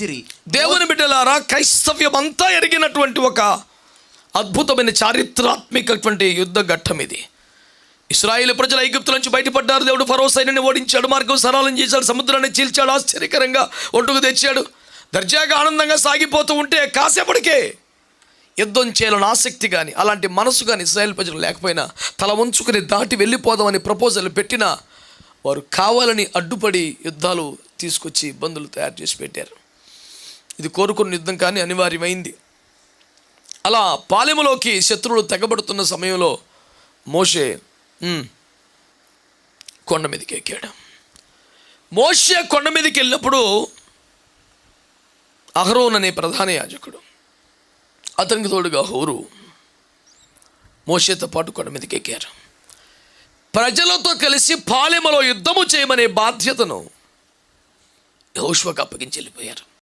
విడిచిరి. దేవుని బిడ్డలారా, క్రైస్తవ్యం అంతా ఎరిగినటువంటి ఒక అద్భుతమైన చారిత్రాత్మకటువంటి యుద్ధ ఘట్టం ఇది. ఇశ్రాయేలు ప్రజలు ఐగుప్తు నుంచి బయటపడ్డారు. దేవుడు ఫరో సైన్యాన్ని ఓడించాడు, మార్గం సరళం చేశాడు, సముద్రాన్ని చీల్చాడు, ఆశ్చర్యకరంగా ఒడ్డుకు తెచ్చాడు. దర్జాగా ఆనందంగా సాగిపోతూ ఉంటే కాసేపటికే యుద్ధం చేయాలని ఆసక్తి కానీ అలాంటి మనసు కానీ ఇశ్రాయేలు ప్రజలు లేకపోయినా తల వంచుకుని దాటి వెళ్ళిపోదామని ప్రపోజల్ పెట్టినా వారు కావాలని అడ్డుపడి యుద్ధాలు తీసుకొచ్చి ఇబ్బందులు తయారు చేసి పెట్టారు. ఇది కోరుకున్న యుద్ధం కానీ అనివార్యమైంది. అలా పాలెములోకి శత్రువులు తెగబడుతున్న సమయంలో మోషే కొండ మీదకి ఎక్కాడు. మోషే కొండ మీదకి వెళ్ళినప్పుడు అహరోన్ అనే ప్రధాన యాజకుడు, అతనికి తోడుగా హూరు మోషేతో పాటు కొండ మీదకి ఎక్కారు. ప్రజలతో కలిసి పాలెములో యుద్ధము చేయమనే బాధ్యతను యెహోషువకు అప్పగించి వెళ్ళిపోయారు.